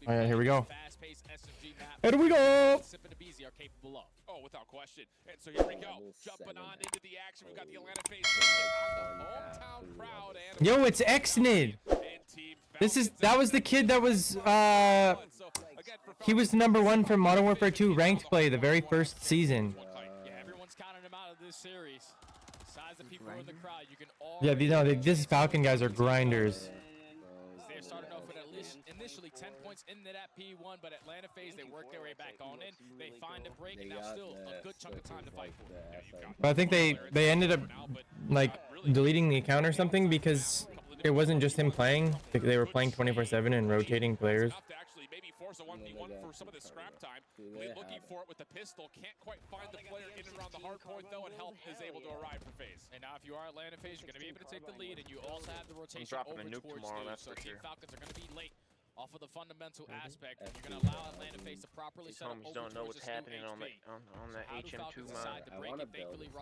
All right, here we go. Here we go. Oh, without question. And so here we go. Jumping on into the action. We've got the Atlanta FaZe on the hometown crowd. And Yo, it's xMid. That was the kid that was he was #1 for Modern Warfare 2 ranked play the very first season. Yeah, everyone's counting him out of this series. Size of people in the crowd, you can all This Falcon guys are grinders. They're starting off with at least initially 10 points into that P1, but Atlanta FaZe, they work their way back on in. They find a break, and now still a good chunk of time to fight for. But I think they ended up like deleting the account or something because it wasn't just him playing. They were playing 24/7 and rotating players. Maybe force a 1v1 for some of the scrap time. Looking for it with the pistol. Can't quite find the player in and around the hard point, though, and help is able to arrive for FaZe. And now if you are Atlanta FaZe, you're going to be able to take the lead, and you also have the rotation over towards New. So Team Falcons are going to be late off of the fundamental aspect. And you're going to allow Atlanta FaZe to properly set up over don't know towards what's this happening on the HM2 mod.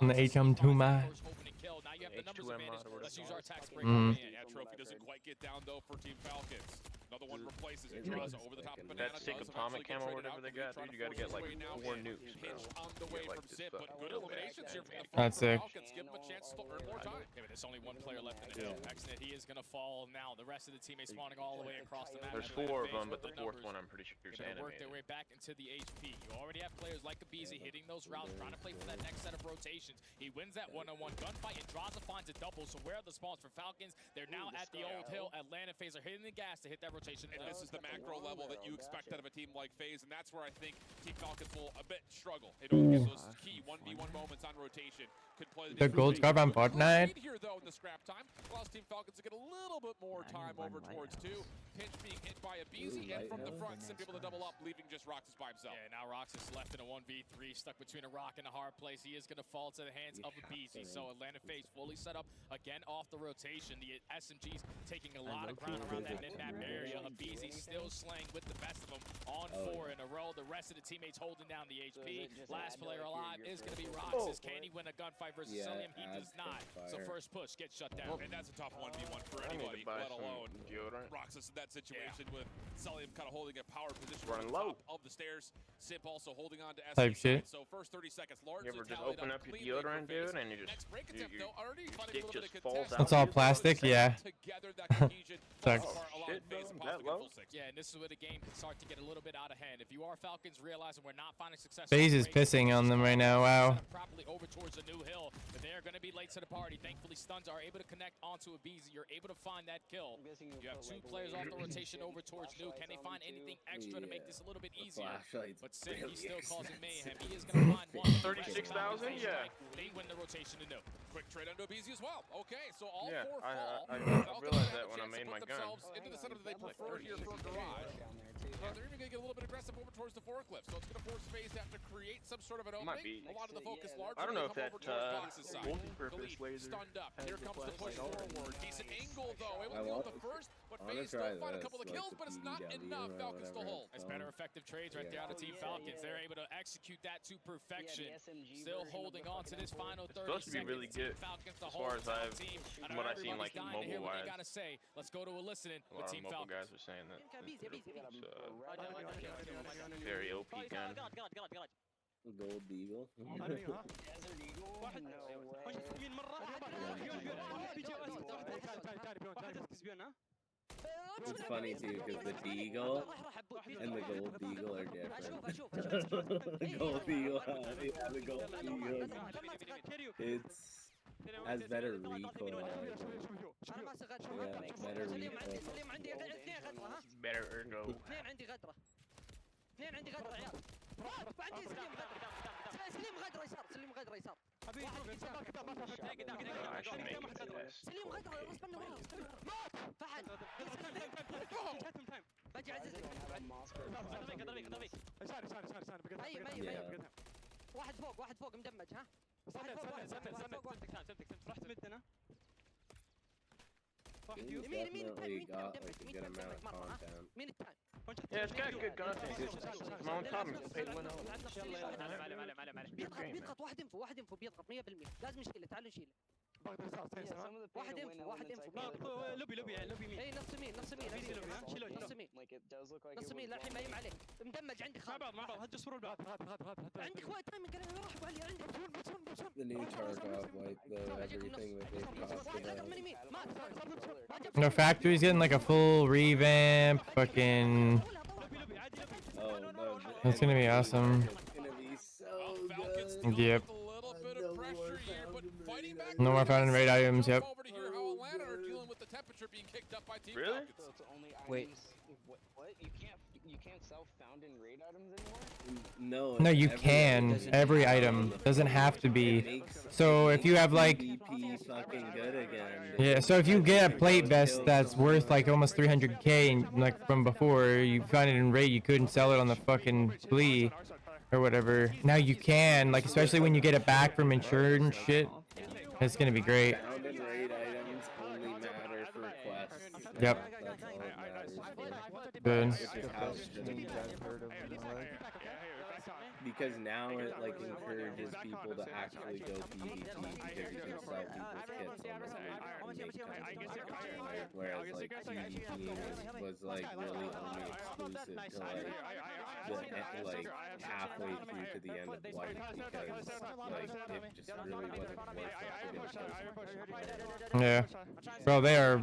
On the HM2 mod. Now you have the numbers advantage. Let's use our tax break. Yeah, trophy doesn't quite get down, though, for Team Falcons. Another one replaces it. Draws over the top of Banana. That sick atomic camo or whatever they got, dude. You got to get like 4 nukes, bro. On the way from Zip, but good eliminations here from the That's sick. Falcons. Give him a chance to earn more time. Yeah, but there's only one player left in the hill. xMid, he is going to fall now. The rest of the teammates spawning all the way across the map. There's 4 of them, but the 4th one I'm pretty sure is animated. Work their animated. way back into the HP. You already have players like Abizi hitting those routes, trying to play for that next set of rotations. He wins that one-on-one gunfight, and Draza finds a double. So where are the spawns for Falcons? They're now at the old hill. Atlanta FaZe are hitting the gas to hit that rotation. And this is the macro level that you expect out of a team like FaZe, and that's where I think Team Falcons will a bit struggle. It always those key 1v1 moments on rotation could play The gold scarf on Fortnite. Here though in the scrap time, allows Team Falcons to get a little bit more time over towards 2. Pinch being hit by Abizi, and from the front, simply able to double up, leaving just Roxas by himself. Yeah, now Roxas left in a 1v3, stuck between a rock and a hard place. He is going to fall to the hands of Abizi. So Atlanta FaZe fully set up again off the rotation. The SMGs taking a lot of ground around that mid-map area. Abizi still slaying with the best of them on 4 in a row. The rest of the teammates holding down the HP. Last player alive is going to be Roxas. Can he win a gunfight versus Celium? He does not. So first push gets shut down. And that's a tough 1v1 for anybody, let alone Roxas in that situation with Celium kind of holding a power position running on low top of the stairs. Simp also holding on to S. Type shit. So first 30 seconds, You largely ever just tallied open up your deodorant, dude, and you just dick just falls out? It's all plastic, yeah. Together that cohesion Sucks. Yeah, and this is where the game can start to get a little bit out of hand. If you are Falcons, realizing we're not finding success. FaZe is pissing on them right now. Wow. Properly over towards the new hill, but they are going to be late to the party. Thankfully, Stuns are able to connect onto Abizi. You're able to find that kill. You have 2 players off the rotation over towards New. Can they find anything extra to make this a little bit easier? But Sid, he's still causing mayhem. He is going to find one. 36,000? Yeah. They win the rotation to New. Quick trade onto Abizi as well. Okay, so all 4 fall. I realized that when I made my gun. Into the center that they prefer here for a garage. They're even going to get a little bit aggressive over towards the forklift, so it's going to force FaZe to have to create some sort of an opening. A lot of the focus largely I don't know if that multi-purpose laser stunned up. Here comes the push forward. Decent angle though. Able to deal the first, but FaZe still find a couple of kills, but it's not enough. Falcons to hold. It's better effective trades right there out of Team Falcons. They're able to execute that to perfection. Still holding on to this final 30 seconds. Supposed to be really good as far as what I've seen like mobile wise. Let's go to a listening with Team Falcons. Guys are saying that it's very OP gun. Gold Eagle. It's funny too because the Deagle and the Gold Eagle are different. The Gold Eagle, yeah, the Gold Eagle. It's has better recoil. Yeah, better recoil. Better ergo. اثنين عندي غدرة عيال. وعندي سليم غدرة يسار. سليم غدرة يسار. سليم غدرة راس منه ورا. فحل. باجي عزيزك. ايوه. واحد فوق مدمج ها. رحت مدنا. يمين الثاني مين الثاني Yeah, it's got good content. I'm on top of it. Paid one بيضغط واحد انفو بيضغط 100%. لازم نشيله. تعالوا نشيله. واحد انفو لوبي اي نص يمين نص يمين نص يمين الحين ما يم عليك مدمج عندك خالد مع بعض هات جسور الباب عندك وقت تايمنج انا راح علي عندك The new Tarkov wipe though, everything that they've cost No, factory's getting like a full revamp. Fucking. Oh no, That's gonna be awesome. it's gonna be so good. Yep. A little bit of pressure here, but fighting back. No more found in raid items. Yep. Over to hear how Atlanta are dealing with the temperature being kicked up by Team Really? Falcons. Wait. What? You can't sell found in raid items anymore? No, you every can. item Every item doesn't have to be. So if you have like. PvP fucking good again. Yeah, so if you get a plate vest that's worth like almost 300k and like from before, you find it in raid, you couldn't sell it on the fucking flea or whatever. Now you can, like especially when you get it back from insured and shit. It's gonna be great. Found and raid items only matter for quests. Yep. That's all it matters for. Good. Which is how it should be done. Because now it like encourages people to actually go PvP because you can sell people's kits on the fleet and make tons of money. Whereas like PvP was like really only exclusive to like halfway through to the end of wipe because like it just really wasn't worth it to get chosen. Yeah. Bro, they are.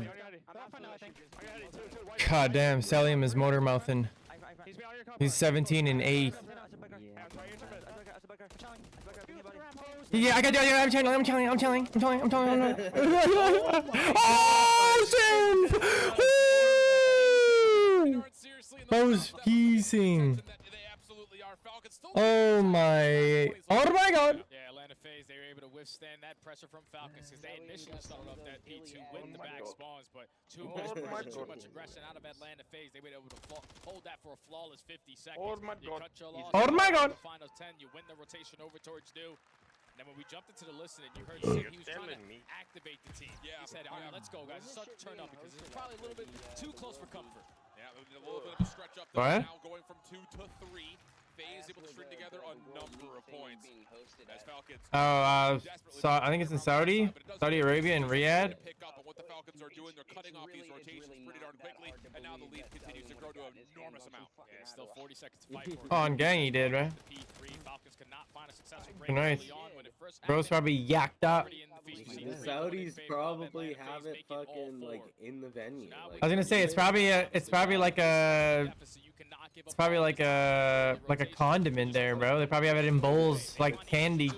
God damn, Selium is motor mouthing. He's 17 and 8. Yeah, I got you. I'm telling. Oh, Bro's piecing. Oh my god. Yeah, Atlanta FaZe, they were able to withstand that pressure from Falcons because they initially started off that P2 with the back spawns, but too much pressure, too much aggression out of Atlanta FaZe. They were able to hold that for a flawless 50 seconds. You cut your loss. Oh my god. The final 10, you win the rotation over towards Dew. And then when we jumped into the listening, you heard Sheef, he was trying to activate the team. Yeah. He said, all right, let's go, guys. Let's start to turn up because it's probably a little bit too close for comfort. Yeah, a little bit of a stretch up there now, going from 2 to 3. FaZe able to string together a number of points as Falcons. So I think it's in Saudi Arabia and Riyadh. Pick up on what the Falcons are doing. They're cutting off these rotations pretty darn quickly, and now the lead continues to grow to an enormous amount. Yeah, still 40 seconds to fight for. Oh, on gang he did, right? The P3 Falcons could not find a successful break Nice. early on when it first Bro's probably yacked up. The Saudis probably have it fucking like in the venue. Like, I was gonna say it's probably like a condiment there, bro. They probably have it in bowls like candy.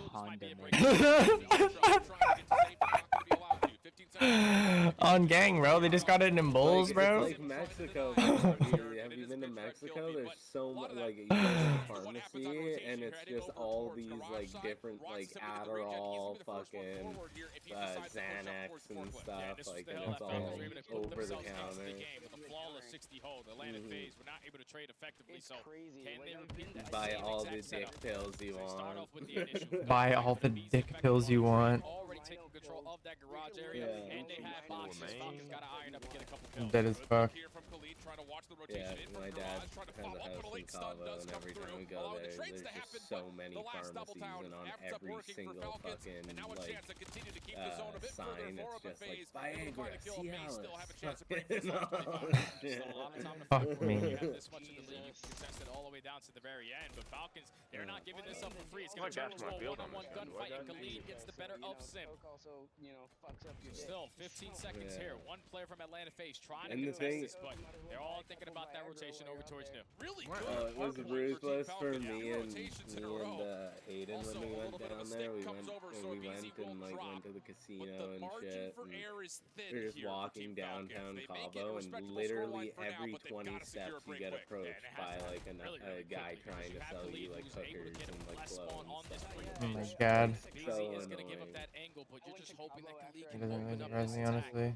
On gang, bro. They just got it in bowls, bro. It's like Mexico. Have you been to Mexico? There's so much, like, you go to the pharmacy, and it's just all these, like, different, like, Adderall, fucking, Xanax and stuff, like, and it's all over the counter. Buy all the dick pills you want. Buy all the dick pills you want. Already taking control of that garage area, and they have boxes. Falcons gotta iron up and get a couple kills. Dead as fuck. Yeah, my dad has a house in Cabo, and every time we go there, there's just so many pharmacies, and on every single fucking, like, sign, it's just like, Viagra, Cialis, Fuck me. All the way down to the very end, but Falcons, they're not giving this up for free. It's gonna turn into a one-on-one gunfight, and Khalid gets the better of Sim. Still 15 seconds here. One player from Atlanta FaZe trying to contest this, but they're all thinking about that rotation over towards New. Really good. It was ruthless for me and Aydan when we went down there. We went to the casino and shit. And we were just walking downtown Cabo, and literally every 20 steps you get approached by like a guy trying to sell you like hookers and like blow and stuff. Oh my god. So is gonna give up that angle, but you're just hoping that Khalid He can doesn't open really up surprise this me, attack. honestly.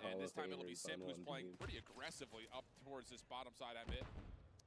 And Hall this of time it'll be Famers Simp, on who's one playing team. pretty aggressively up towards this bottom side at mid.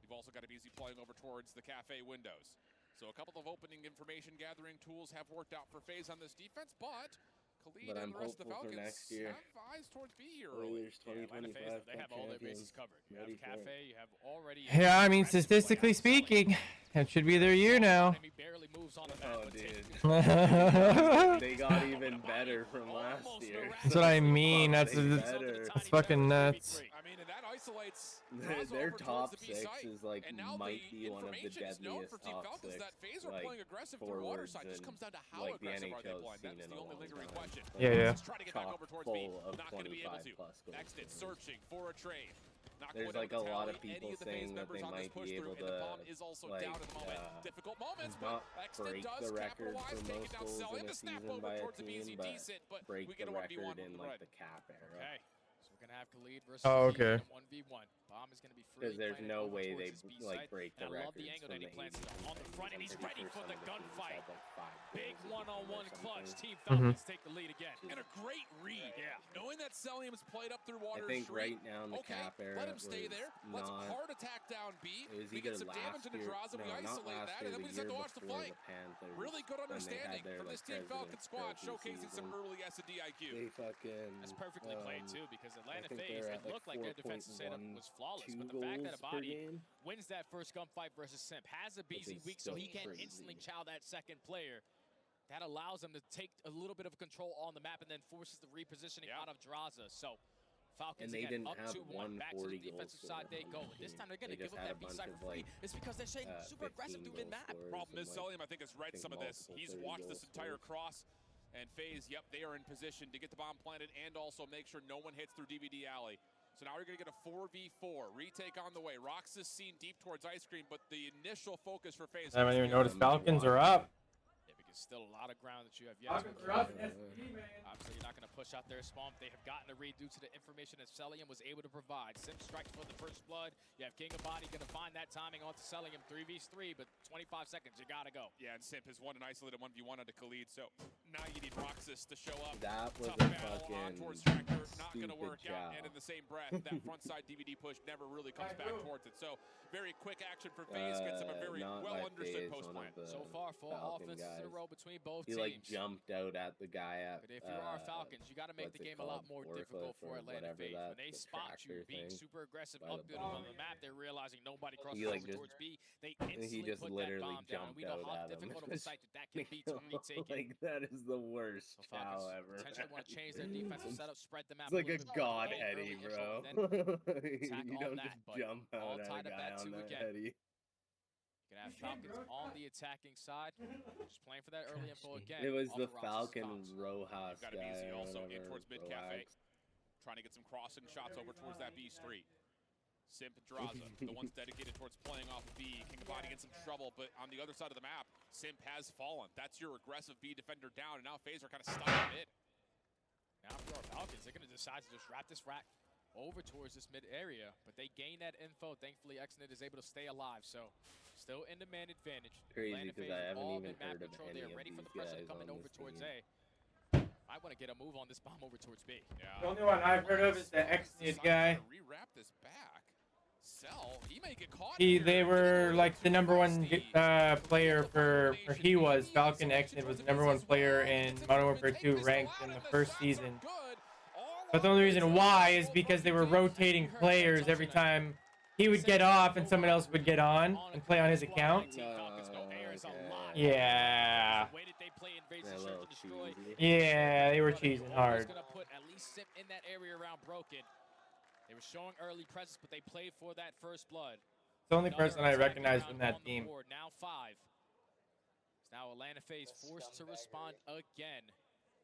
You've also got Abizi playing over towards the cafe windows. So a couple of opening information gathering tools have worked out for FaZe on this defense, but Khalid But and I'm the rest of the hopeful for Falcons next year. have eyes towards B here early. Warriors 2025 they have all their bases covered. You have Ready for it. Cafe, you have already. Yeah, I mean, statistically speaking, that should be their year now. Enemy barely moves on the map, Oh, but dude. takes control. They got even better from last year. That's what I mean. That's better. it's fucking nuts. I mean, and that isolates Their Draza over top towards the B 6 site. is like And now might the be one of the information is known deadliest for Team top Falcons 6 that FaZe are like playing aggressive through water forwards side. Just and comes down to how like the aggressive are they NHL's playing. seen That's in the a only long lingering time. question. Yeah, yeah. Let's try to get back Chock over towards B. full of Not going to be able 25 to. plus goals. Next, it's searching for a trade. Not There's going like to a lot of retaliate. people Any of the saying FaZe that members they on this might push be through, able and the to bomb is also like down at the moment. Difficult moments, not but Xton break does the record capitalize, for taking most down goals Selly. in The a snap season over by a towards the team, BZ but decent, but break we get the a 1v1 record with in the like red. the cap era. Okay, so we're gonna have Khalid versus Oh, Sheef okay. in a 1v1. Bomb is gonna be free. Because there's no way they like break the And I love records the angle from that he the plants 80s it on the front, and he's ready for the gunfight. Big Big one-on-one clutch. Team Mhm. Falcons take the lead again. And a great read. Yeah. Knowing that Celium's played up through I Water think Street. right now in the Okay, cap era let him stay was there. Let's not- hard attack down B. It was We either get some damage last into year, Draza. We no, not isolate last that, year, and then we the just have year to watch the before fight. the Panthers, Really good when they had understanding their, from like, this Team Falcon President's squad, Trophy showcasing some season. early S&D IQ. They fucking That's perfectly played too, because Atlanta think FaZe, they're it at, like, looked like their defensive setup was flawless, 4.12 but the fact that goals per Abadi game. wins that first gunfight versus Simp, has a busy is week, so he still can crazy. instantly chow that second player. That allows him to take a little bit of control on the map and then forces the repositioning out of Draza. So Falcons And they again didn't up have 2-1, back to the 140 defensive goal side they scorer go. on the This team. time they're going They to give just up had that a B bunch side of, for free. like, It's because they're staying super aggressive 15 through goal mid-map. scorers Problem and, is, like, Celium, I think, has read think some of this. multiple He's 30 watched goal this entire scorers. cross, and FaZe, yep, they are in position to get the bomb planted and also make sure no one hits through DVD Alley. So now we're going to get a 4v4. Retake on the way. Rox is seen deep towards Ice Cream, but the initial focus for FaZe... I haven't even noticed Falcons are up. Yeah, because still a lot of ground that you have yet to Falcons are up. Obviously, you're not going to push out their Swamp. They have gotten a read due to the information that Celium was able to provide. Sim strikes for the first blood. You have King of Body going to find that timing onto Celium. 3v3, but 25 seconds. You got to go. Yeah, and Simp has won an isolated 1v1 onto Khalid, so now you need Roxas to show up. That was Tough a battle on fucking towards Tractor, not going to stupid work out. job. And in the same breath, that front side DVD push never really comes back towards it. So very quick action for FaZe, gets him a very Not by well understood FaZe, post one plan. of the So far, 4 Falcon offenses in a guys. row between both He teams. like jumped out at the guy at. But if you are Falcons, you got to make what's the it game a lot called? more difficult for Forklift or Atlanta whatever FaZe. When that- they the spot you tractor being thing super aggressive by the up on bomb. the map, they're realizing nobody crosses He, like, over just- towards B. They he instantly just put that literally bomb down. And we know jumped how out at him. difficult of a site that can be to retake it. Like that is the worst So Falcons chow ever. potentially want to change their defensive setup, spread the map. It's like a little bit more, god gain heady, early info, bro. and then attack You on don't that, just but jump all out at a tied up guy at on 2 that again. heady. Gonna have Falcons on the attacking side, just playing for that early info again. It was off the of Roxas' Falcon comms. Rojas You've got a guy BZ or also in whatever, towards mid cafe, Roax. trying to get some crossing shots over towards that B street. Simp Draza, the ones dedicated towards playing off of B. King of Body in some trouble, but on the other side of the map, Simp has fallen. That's your aggressive B defender down, and now FaZe are kind of stuck in mid. Now for our Falcons, they're going to decide to just wrap this rack over towards this mid area, but they gain that info. Thankfully, XNet is able to stay alive, so still in the man advantage. Crazy Atlanta because FaZe I with haven't all even mid-map heard of control. any They're of ready for these the president guys coming on over this towards team. A. I want to get a move on this bomb over towards B. Yeah. The only one I've heard of is the X-Nid guy. Rewrap this back. Cell, he may get caught. They were like the #1 player for he was Falcon X-Nid was the #1 player in Modern Warfare 2 ranked in the first season. But the only reason why is because they were rotating players every time he would get off and someone else would get on and play on his account. Yeah. Yeah, they were cheesing hard. Gonna put at least Simp in that area around Broken. They were showing early presence, but they played for that first blood. It's the only person I recognize from that team. Now 5. It's now Atlanta FaZe forced to respond again.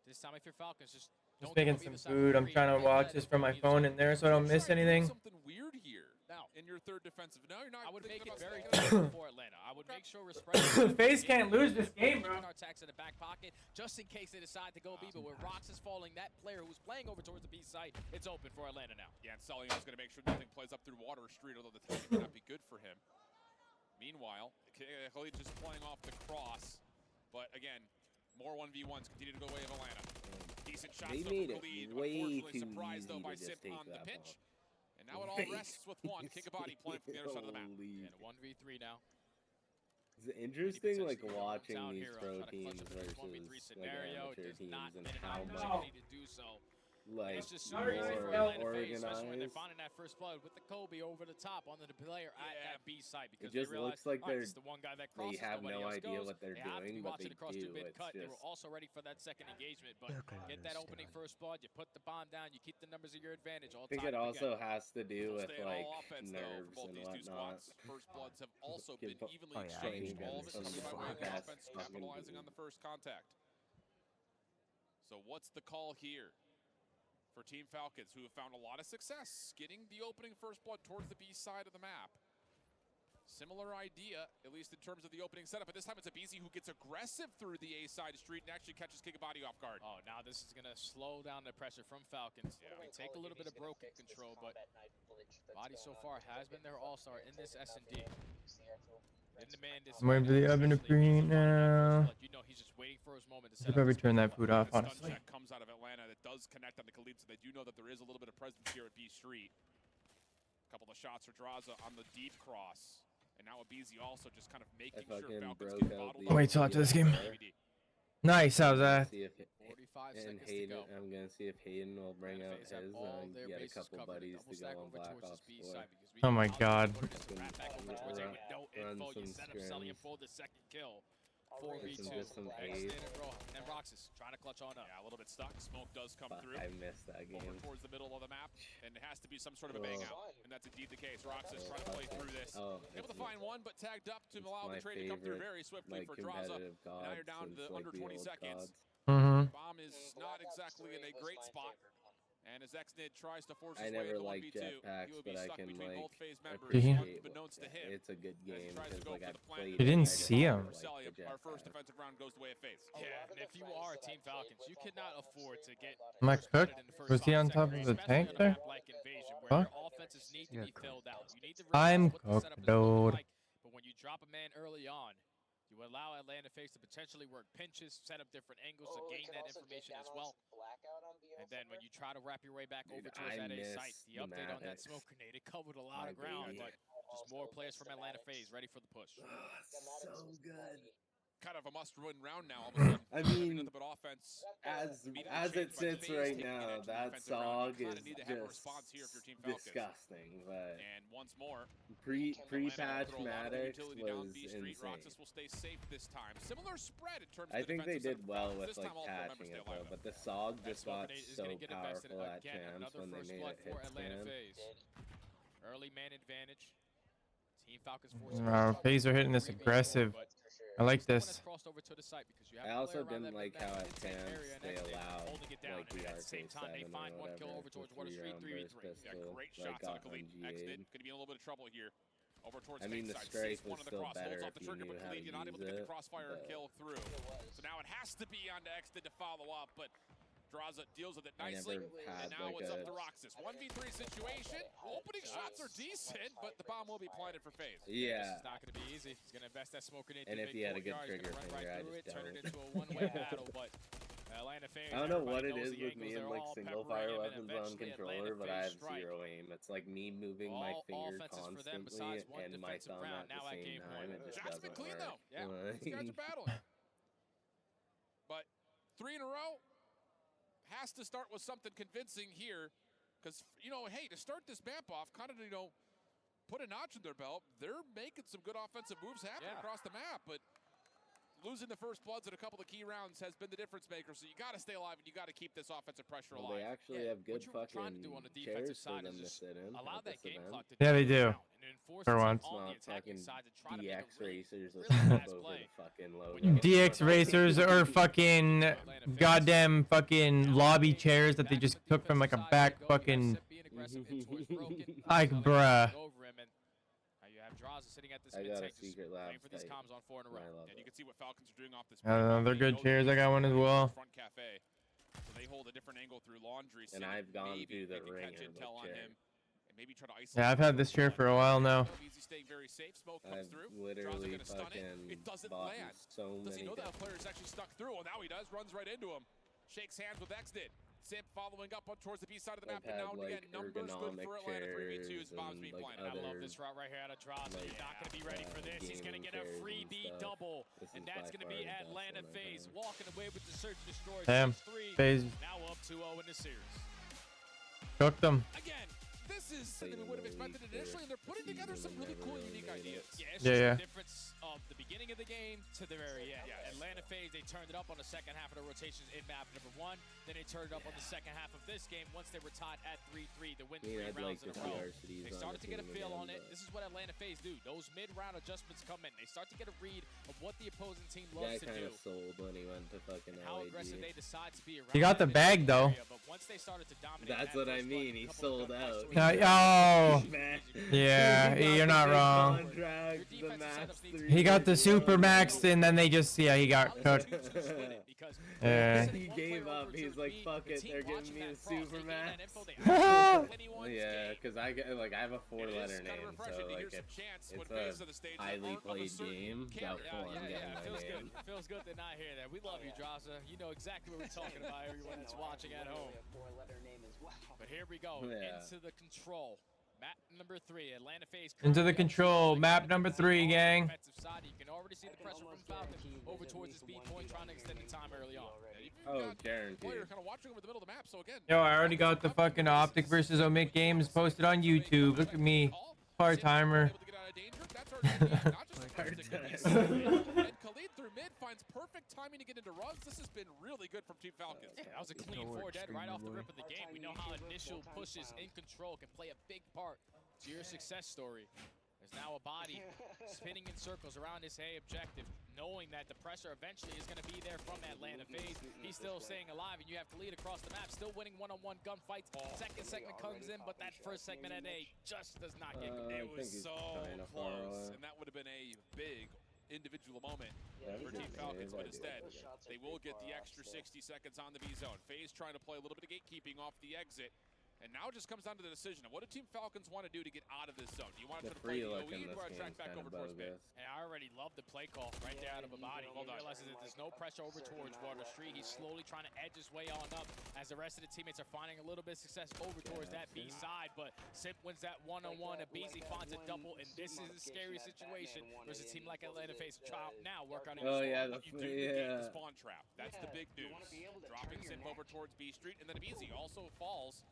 This time, if you're Falcons, just Just making some food. I'm trying to watch this from my phone in there so I don't miss anything. Something weird here. Now, in your third defensive. No, you're not. I would make it very good. good for Atlanta. I would make sure we're spreading. FaZe can't lose this game, bro. Our attacks in the back pocket, just in case they decide to go B. But with Rox is falling, that player who's playing over towards the B site, it's open for Atlanta now. Yeah, and Sully is going to make sure nothing plays up through Water Street, although the timing may not be good for him. Meanwhile, Khalid just playing off the cross, but again, more 1v1s continue to go away of Atlanta. Decent shots They though made from it Khalid. way Unfortunately, too surprised though easy by to just Simp take on the that pinch. ball. And now it all rests with one. King of Body playing from the other side of the map. Holy. And a 1v3 now. It's interesting, like potentially watching down these here, pro try to clutch teams up in this versus 1v3 like scenario. amateur Does not teams and minimize how the much ability to do so. like It's just super easy for more Atlanta FaZe, especially when they're organized. finding that first blood with the Kobe over the top on the player at that B site, because It just they realize, looks like all right, they're this is the one guy that they crosses, have nobody no else idea goes. what they're They have to doing, be but watching they across do. two-bit It's cut. They were just also ready for that second engagement, but get that opening first blood, you put the bomb down, you keep the numbers at your advantage. All I think it also has to do with Stay like all offense, though, nerves for both and these two whatnot. squads. First bloods have also Kid been fu- evenly yeah, exchanged. All of it some coming by way of the fast offense, fucking capitalizing on the first contact. So what's the call here for Team Falcons, who have found a lot of success getting the opening first blood towards the B side of the map? Similar idea, at least in terms of the opening setup, but this time it's a BZ who gets aggressive through the A side street and actually catches Kxpture off guard. Oh, now this is going to slow down the pressure from Falcons. Yeah. We take a little bit of broken control, but Body so far has been their all-star in this S&D. I'm waiting for the oven to preheat now. You know, he's just waiting for his moment to Should probably turn that food off, Stun honestly. check comes out of Atlanta that does connect on the Khalid, so they do know that there is a little bit of presence here at B Street. A couple of shots for Draza on the deep cross. And now a BZ also just kind of making sure Falcons get bottled up. Wait till after this game. Nice, how's that? 45 And seconds Hayden, to go. I'm gonna see if Hayden will bring out his and their get a bases couple covered. buddies Double to go stack on over Black towards Ops this B 4. side because we Oh know my how God. to just wrap back over towards it with no Run info. You some set up selling him scrims. for the second kill. Get some 4v2. just some Xtend aid. and then Roxas trying to clutch on up. Yeah, a little bit stuck. Smoke does come Fuck, through. I missed that Over game. towards the middle of the map, and it has to be some sort of a bang out, and that's indeed the case. Roxas trying to play through this, able to find one, but tagged up to allow the trade to come through very swiftly for Draza. And now you're down to the under 20 seconds. Bomb is not exactly in a great spot, and as Xnid tries to force his way never into liked 1v2, jetpacks, he will be but I stuck can between both like phase members, appreciate unbeknownst to him. it's a good game As he tries to because go like for I the plant. played. You didn't it, I see him. like the Our first jetpack. defensive round goes the way of FaZe. Yeah, and if you are Team Falcons, you cannot afford to get Am I started cooked? in the first Was he 5 on top seconds, of the especially tank on a there? map like Invasion, where Huh? your offenses need to be filled out. You need to I'm realize what the setup is cooked, looking dude. like, but when you drop a man early on, you allow Atlanta FaZe to potentially work pinches, set up different angles to gain that information as well. And then when you try to wrap your way back over towards that A site, the update on that Maddox. smoke grenade, it covered a lot of ground, but just more players from Atlanta FaZe ready for the push. So good. Kind of a must-win round now. All of a sudden. I mean, nothing but offense. As immediately it changed by sits FaZe right taking now, it into the that defensive round. Swagg You is kinda need to have a just response here if you're Team Falcons. disgusting. But And once more, pre-patch throw a lot of the Maddox utility down was B Street. insane. Roxas will stay safe this time. Similar spread in terms of I the think they defensive did setup. well This with time like all four members patching stay it alive, though, but though. the Swagg That just smoke got grenade is so gonna get invested powerful at again. champs Another when they first made blood it for hit Atlanta stand. FaZe. Early man advantage. Team Falcons FaZe are hitting this aggressive. I like this. I also didn't like how at champs they allowed like the RK7 or whatever for 3-round burst pistol Great like shots on got Khalid. on Xnid G8. gonna be in a little bit of trouble here. Over towards I mean, the side. strafe Sees one was on the still cross, better holds off if the you trigger, knew but how to Khalid, you're not able to use get the it, crossfire but kill through. So now it has to be on to Xnid to follow up, but Draza deals with it I nicely. never had And now like it's up a to Roxas. 1v3 situation. Opening shots are decent, but the bomb will be planted for FaZe. yeah. It's not going to be easy. He's going to invest that smoke grenade. And through if he had a good mid-court yard, he's trigger gonna run finger, I right just through it, turn it don't. into a one-way battle. But Atlanta FaZe, I don't know what it everybody knows is the with me angles, and they're like all single peppering fire him, and weapons on eventually controller, Atlanta but I FaZe have strike. zero aim. It's like me moving my All finger offenses for them constantly besides one and my defensive thumb round at the now at same game time. point. It just Shots doesn't been clean work. though. Yeah, these guys are battling. But 3 in a row has to start with something convincing here, because hey, to start this map off, kind of put a notch in their belt. They're making some good offensive moves happen across the map, but losing the first bloods in a couple of key rounds has been the difference maker. So you got to stay alive and you got to keep this offensive pressure Well, they alive. actually have good what you're trying to fucking do on the defensive chairs for side them is to just sit in allow at that this game event. clock to Yeah, they go do. down and enforce For itself once. on the Not attacking fucking side to try to make DX a really, racers with really stuff fast over play. the fucking logo. DX racers or fucking goddamn fucking lobby chairs that they just took from like a back fucking like bruh. I got a secret lab for these type. comms on 4 in a row. I love And you it. can see what Falcons are doing off this. They're good chairs. I got one as well. Front cafe. So they hold a different angle through laundry. And I've gone maybe through the they can ringer catch with intel on chair. him and maybe try to isolate Yeah, I've had this chair for a while now. Easy staying very safe. Smoke comes I've through. literally Draza gonna stun fucking it. It doesn't bought land. so Does he many know that different- player is actually stuck through? Well, now he does. Runs right into him. Shakes hands with Xnid. Simp following up on towards the B side of the map, They've and now had, again, like, numbers good for Atlanta. 3v2 is ergonomic Bob's chairs being and, blinded. like, I love other, this route right here out of Droz. like, You're not going to be ready for this. He's going to get a gaming free chairs beat and stuff. double. This And is that's by going to far be the best Atlanta one I've FaZe had. walking away with the search and destroy. Damn. 3. FaZe Now up 2-0 in the series. cooked them. Again, this is something we would have expected initially, and they're putting together some really cool, unique ideas. Yeah, it's Yeah, just yeah. the difference of the beginning of the game to the very end. Yes. Atlanta FaZe, they turned it up on the second half of the rotations in map number 1. Then they turned it up on the second half of this game once they were tied at 3-3 to win 3 I'd rounds like in to a see row. RCDs They on started the to get a team feel again, on it. but This is what Atlanta FaZe do. Those mid-round adjustments come in. They start to get a read of what the opposing team guy loves to kind do. of sold when he went to fucking And how aggressive they LAG. decide to be around. He got the that bag, mid-range though. area, But once they started to dominate That's that what I first mean, run, he a couple of sold gunfights out. were Oh. Man. Yeah, He got you're the not big wrong. contract, the Your defensive max setups need to 3 He got the years super long. maxed, and then they just, yeah, he got cooked. Yeah. He gave up. He's like, fuck it, they're giving me the super max. Yeah, because I get like I have a It is 4-letter kind of name, refreshing so to hear like some if chants when it's FaZe a of the stage highly aren't of a played certain game, character. doubtful I'm getting It my feels good. name. It feels good to not hear that. We love you, Draza. You know exactly what we're talking about, everyone that's watching at home. But here we go, Yeah. into the control. Map number 3, Atlanta FaZe. Into the control, map number 3, gang. Defensive side, you can already see the pressure from Falcon over towards his B point, trying to extend the time early on. Oh, guaranteed. Player kind of watching over the middle of the map, so again. Yo, I already got the fucking OpTic versus Omik games posted on YouTube. Look at me, part-timer. And Khalid through mid finds perfect timing to get into runs. This has been really good from Team Falcons. Yeah, that was a clean 4 dead right off the rip of the game. We know how initial pushes in control can play a big part to your success story. There's now a body spinning in circles around his A objective, knowing that the pressure eventually is going to be there from Atlanta FaZe. He's still staying alive, and you have Khalid across the map, still winning one-on-one gunfights. Second segment comes in, but that first segment at A just does not get It going. was so close, and that would have been a big individual moment for Team Falcons, but instead, they will get the extra 60 seconds on the B zone. FaZe trying to play a little bit of gatekeeping off the exit. And now it just comes down to the decision of what do Team Falcons want to do to get out of this zone? Do you want to try to play the OE or track back over towards mid? And I already love the play call right there out of a body. He realizes that there's no pressure over towards Water Street. He's slowly trying to edge his way on up as the rest of the teammates are finding a little bit of success over towards that B side. But Simp wins that one-on-one. Abizi finds a double, and this is a scary situation versus a team like Atlanta FaZe. Try out now, work on it. What you do to negate the spawn trap. That's the big news. Dropping Simp over towards B Street, and then Abizi also falls.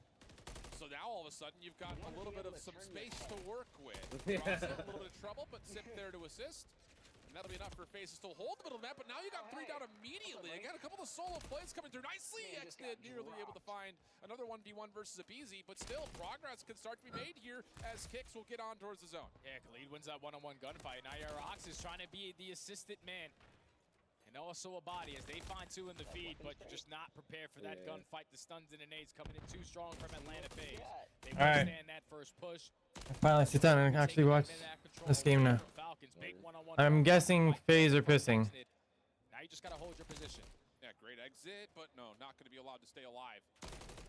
So now all of a sudden you've got a little bit of some space to work with. Drops in a little bit of trouble, but Simp there to assist. And that'll be enough for FaZe to still hold the middle of the map, but now you got 3 down immediately. Again, a couple of solo plays coming through nicely. Xdid nearly able to find another 1v1 versus Abizi, but still progress can start to be made here as Kicks will get on towards the zone. Yeah, Khalid wins that one-on-one gunfight. Now Rharbs is trying to be the assistant man. And also a body as they find 2 in the feed, but you're just not prepared for that gunfight. The stuns and the nades coming in too strong from Atlanta FaZe. They withstand that first push. I finally sit down and actually watch this game now. I'm guessing FaZe are pissing. Now you just gotta hold your position. Yeah, great exit, but no, not going to be allowed to stay alive.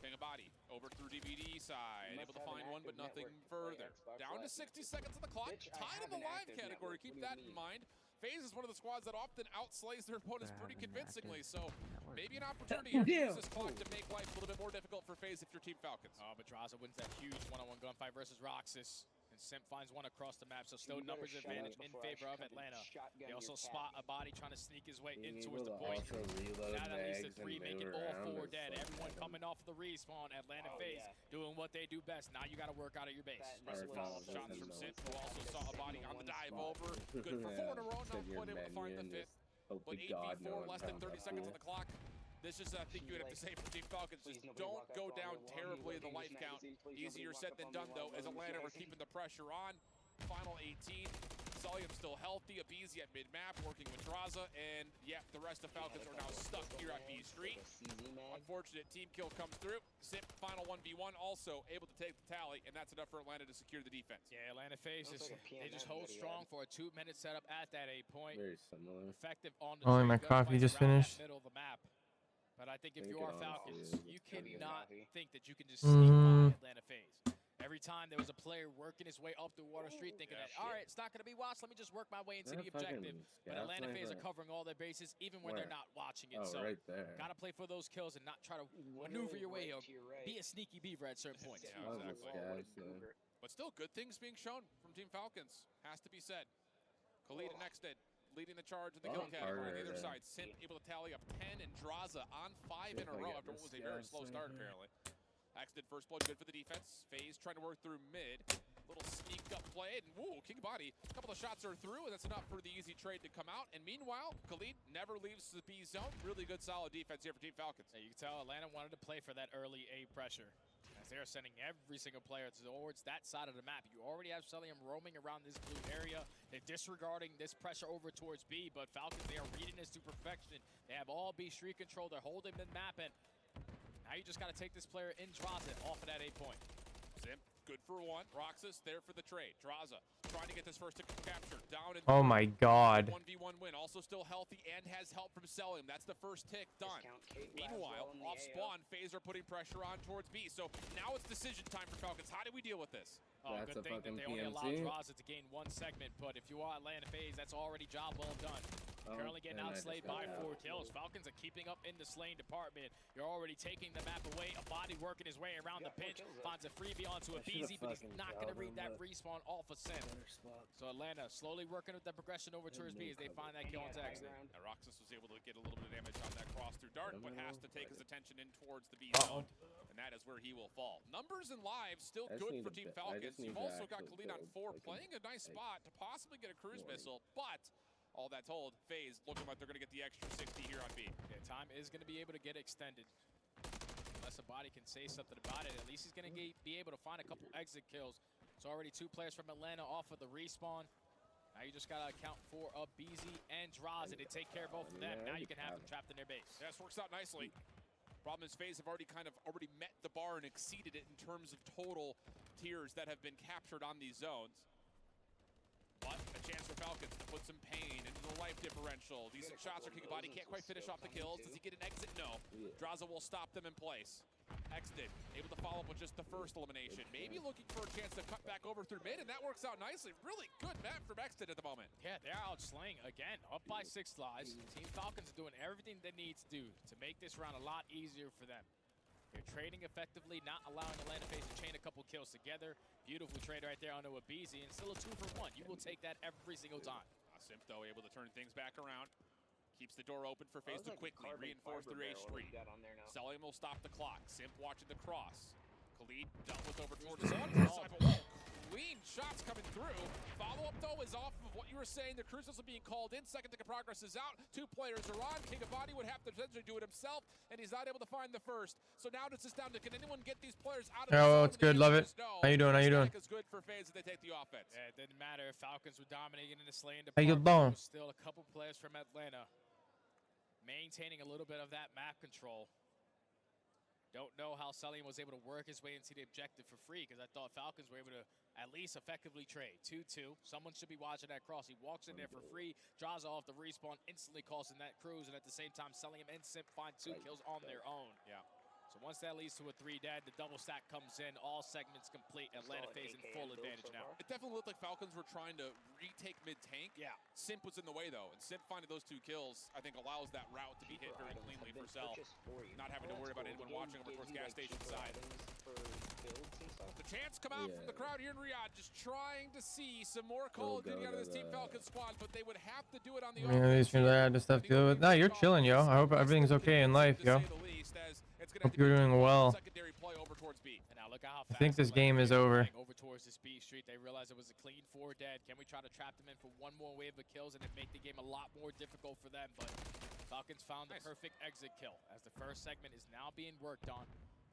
Bang a body over through DVD side, able to find one, but nothing further. Down to 60 seconds on the clock, tied in the live category. Keep that in mind. FaZe is one of the squads that often outslays their opponents pretty convincingly, so maybe an opportunity to use this clock to make life a little bit more difficult for FaZe if you're Team Falcons. Oh, but Draza wins that huge one-on-one gunfight versus Roxas. And Simp finds one across the map, so still numbers advantage in favor of Atlanta. They also spot a body trying to sneak his way in towards the point. Now that leads to 3, making all 4 dead. Everyone coming off the respawn. Atlanta FaZe doing what they do best. Now you got to work out of your base. Impressive follow-up shots from Simp, who also saw a body on the dive over. Good for 4 in a row, not quite able to find the 5th. But 8v4, less than 30 seconds on the clock. This is, I think you would have to say for Team Falcons, just don't go down terribly in the life count. Easier said than done, though, as Atlanta are keeping the pressure on. Final 18. Solium still healthy. Abizi at mid-map, working with Draza. And, yeah, the rest of Falcons are now stuck here at B Street. Unfortunate team kill comes through. Simp, final 1v1, also able to take the tally, and that's enough for Atlanta to secure the defense. Yeah, Atlanta FaZe, they just hold strong for a 2-minute setup at that A point. Very similar. Effective on the Only my coffee just finished. middle of the map. But I think if Think you are it Falcons, honestly is you pretty cannot good. think that you can just sneak by Atlanta FaZe. Every time there was a player working his way up the Water Street thinking that, all right, it's not going to be watched, let me just work my way into the objective. But Atlanta FaZe are covering all their bases even when they're not watching it. So right there. got to play for those kills and not try to maneuver your way or be a sneaky beaver at certain points. Yeah, exactly. But still, good things being shown from Team Falcons, has to be said. Khalid and Xted leading the charge in the kill category on either side. Simp able to tally up 10 and Draza on 5 in a row after what was a very slow start apparently. Xted first blood, good for the defense. FaZe trying to work through mid. Little sneaked up play, and woo, King Body. A couple of shots are through, and that's enough for the easy trade to come out. And meanwhile, Khalid never leaves the B zone. Really good, solid defense here for Team Falcons. Yeah, you can tell Atlanta wanted to play for that early A pressure, as they're sending every single player towards that side of the map. You already have Celium roaming around this blue area. They're disregarding this pressure over towards B, but Falcons, they are reading this to perfection. They have all B street control. They're holding the map, and now you just got to take this player in Draza off of that A point. Simp, good for one. Roxas there for the trade. Draza trying to get this first Kxpture down. And Oh my God. 1v1 win. Also still healthy and has help from Celium. That's the first tick done. Meanwhile, off spawn, FaZe are putting pressure on towards B. So now it's decision time for Falcons. How do we deal with this? Oh, good thing that they only allowed Draza to gain one segment, but if you are Atlanta FaZe, that's already job well done. Currently getting outslayed by 4 kills. Falcons are keeping up in the slaying department. You're already taking the map away. A body working his way around the pinch. Finds a freebie onto a BZ, but he's not going to read that respawn off a Sim. So Atlanta slowly working with the progression over towards B as they find that kill on Tctekk. Now Roxas was able to get a little bit of damage on that cross through dart, but has to take his attention in towards the B zone. And that is where he will fall. Numbers and lives still good for Team Falcons. You've also got Khalid on 4 playing a nice spot to possibly get a cruise missile, but all that told, FaZe looking like they're going to get the extra 60 here on B. Yeah, time is going to be able to get extended. Unless a body can say something about it, at least he's going to be able to find a couple exit kills. It's already 2 players from Atlanta off of the respawn. Now you just got to account for a BZ and Draza to take care of both of them. Now you can have them trapped in their base. Yeah, this works out nicely. Problem is FaZe have already met the bar and exceeded it in terms of total tiers that have been captured on these zones. But a chance for Falcons to put some pain into the life differential. Decent shots are King Body, can't quite finish off the kills. Does he get an exit? No. Draza will stop them in place. Xted able to follow up with just the first elimination. Maybe looking for a chance to cut back over through mid, and that works out nicely. Really good map from Xted at the moment. Yeah, they're out slaying again, up by 6 lives. Team Falcons are doing everything they need to do to make this round a lot easier for them. They're trading effectively, not allowing Atlanta FaZe to chain a couple kills together. Beautiful trade right there onto a BZ, and still a 2 for 1. You will take that every single time. Simp, though, able to turn things back around. Keeps the door open for FaZe to quickly reinforce through H Street. Celium will stop the clock. Simp watching the cross. Khalid dealt with over towards the zone. Clean shots coming through. Follow-up, though, is off of what you were saying. The cruise missile being called in. Second tick of progress is out. 2 players are on. King of Body would have to essentially do it himself, and he's not able to find the first. So now it's just down to, can anyone get these players out of the zone? Oh, it's good. Love it. How you doing? How you doing? It's good for FaZe if they take the offense. Yeah, it didn't matter if Falcons were dominating in the slaying How you department. doing? Still a couple players from Atlanta maintaining a little bit of that map control. Don't know how Celium was able to work his way into the objective for free, because I thought Falcons were able to at least effectively trade. 2-2. Someone should be watching that cross. He walks in there for free, draws off the respawn, instantly causing that cruise, and at the same time, Celium and Simp find 2 kills on their own. Yeah. So once that leads to a 3 dead, the double stack comes in, all segments complete. Atlanta FaZe in full advantage now. It definitely looked like Falcons were trying to retake mid-tank. Yeah. Simp was in the way, though, and Simp finding those 2 kills, I think, allows that route to be hit very cleanly for Cell. Not having to worry about anyone watching over towards gas station side. The chance come out from the crowd here in Riyadh, just trying to see some more Call of Duty out of this Team Falcons squad, but they would have to do it on the These things I had stuff to deal with. Nah, you're chilling, yo. I hope everything's okay in life, yo. Hope you're doing well. And now look how I think this game is over. Over towards this B Street, they realized it was a clean 4 dead. Can we try to trap them in for one more wave of kills and it make the game a lot more difficult for them? But Falcons found the perfect exit kill as the first segment is now being worked on.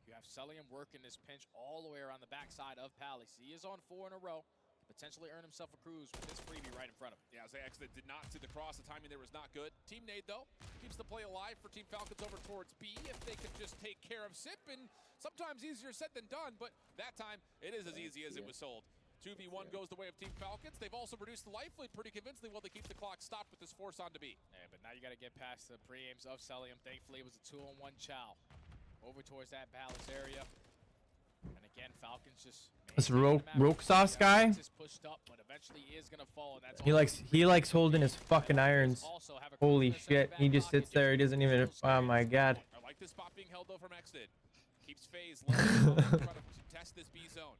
You have Celium working this pinch all the way around the backside of Palace. He is on 4 in a row. Potentially earn himself a cruise with this freebie right in front of him. Yeah, Zax that did not see the cross. The timing there was not good. Team Nade, though, keeps the play alive for Team Falcons over towards B. If they could just take care of Sip, and sometimes easier said than done, but that time it is as easy as it was sold. 2v1 goes the way of Team Falcons. They've also reduced the life lead pretty convincingly while they keep the clock stopped with this force on to B. Yeah, but now you got to get past the pre-aims of Celium. Thankfully, it was a 2-on-1 chow over towards that Palace area. And again, Falcons just This roke sauce guy. He likes holding his fucking irons. Holy shit. He just sits there. He doesn't even. Oh my god. I like this spot being held though from Exted. Keeps FaZe trying to test this B zone.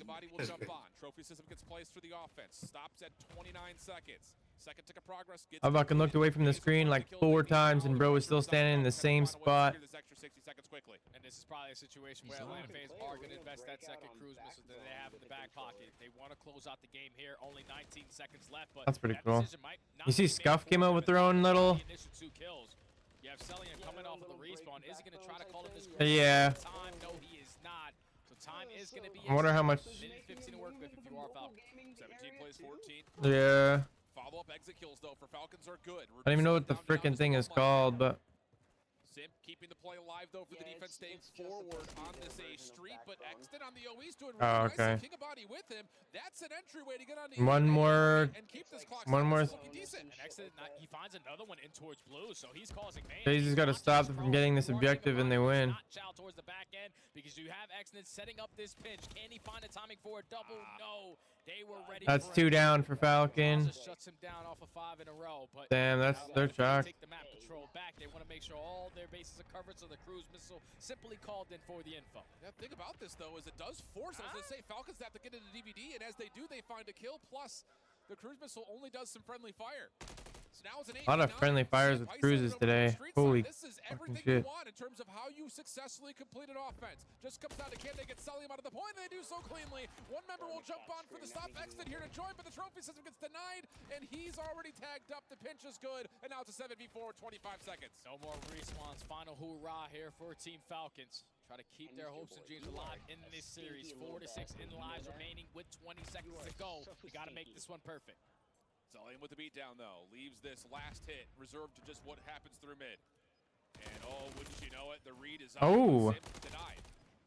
Body will jump on. Trophy system gets placed for the offense. Stops at 29 seconds. Second tick of progress. I fucking looked away from the screen like 4 times and bro was still standing in the same spot. And this is probably a situation where Atlanta FaZe are going to invest that second cruise missile that they have in the back pocket. They want to close out the game here. Only 19 seconds left. But that's pretty cool. You see Scump came out with their own little. You have Cellian coming off of the respawn. Is he going to try to call in this? Yeah. Time? No, he is not. So time is going to be. I wonder how much. 15 to work with if you are Falcons. 17 plays 14. Yeah. Follow-up exit kills though for Falcons are good. I don't even know what the freaking thing is called, but. Simp keeping the play alive though for the defense, staying forward on this A street, but Exton on the OE's doing really nice. King of Body with him. That's an entryway to get on the one more. And keep this clock one more. And Exton, he finds another one in towards blue, so he's causing pain. FaZe has got to stop them from getting this objective and they win. Towards the back end because you have Exton setting up this pinch. Can he find a timing for a double? No. They were ready. That's 2 down for Falcon. Shuts him down off of 5 in a row. But damn, that's their chalk. Take the map control back. They want to make sure all their bases are covered, so the cruise missile simply called in for the info. The thing about this though is it does force, as I say, Falcons have to get into DVD, and as they do, they find a kill. Plus, the cruise missile only does some friendly fire. So now it's an a lot of friendly fires with cruises today. Holy this is everything shit. you want in terms of how you successfully completed offense. Just comes down to can they get Cellium out of the point, and they do so cleanly. One member will jump on for the stop. Exit here to join, but the trophy system gets denied, and he's already tagged up. The pinch is good, and now it's a 7v4 with 25 seconds. No more respawns. Final hoorah here for Team Falcons. Try to keep their hopes and dreams alive in this series. 4 to 6 in lives remaining with 20 seconds to go. You got to make this one perfect. Cellian with the beatdown though, leaves this last hit reserved to just what happens through mid. And oh, wouldn't you know it, the read is up. Denied.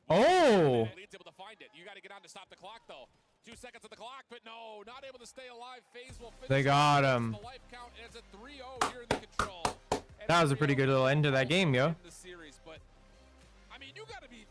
Oh! Leads able to find it. You got to get on to stop the clock though. 2 seconds of the clock, but no, not able to stay alive. FaZe will finish. They got him. The life count is at 3-0 here in the control. That was a pretty good little end to that game, yo. The series, but I mean, you got to be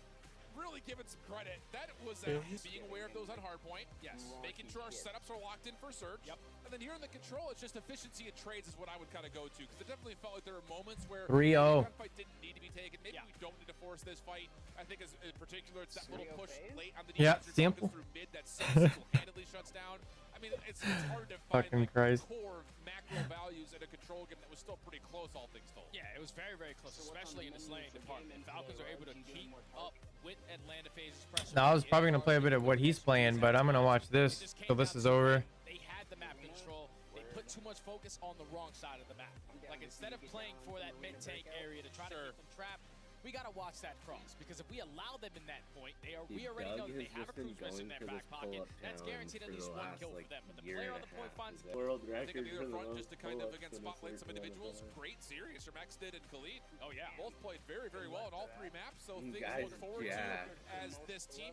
really giving some credit. That was being aware of those on hardpoint. Yes. Making sure our setups are locked in for search. Yep. And then here in the control, it's just efficiency of trades is what I would kind of go to, because it definitely felt like there were moments where 3-0. the gunfight didn't need to be taken. Maybe we don't need to force this fight. I think as in particular, it's that little push late on the defense simple. through mid that single-handedly shuts down. I mean, it's hard to find like, core macro values in a control game that was still pretty close, all things told. Yeah, it was very, very close, especially in the slaying department. Falcons are able to keep up with Atlanta FaZe's pressure. Now, I was probably going to play a bit of what he's playing, but I'm going to watch this till this is over. They had the map control. They put too much focus on the wrong side of the map. Like, instead of playing for that mid-tank area to try to keep them trapped, we gotta watch that cross, because if we allow them in that point, we already know that they have a cruise missile in their back pocket. That's guaranteed at least 1 kill for them. But the player on the point finds world record on the other front, just to kind of again spotlight some individuals. Great series from Exted and Khalid. Oh yeah, both played very, very well on all 3 maps. So things to look forward to as this team.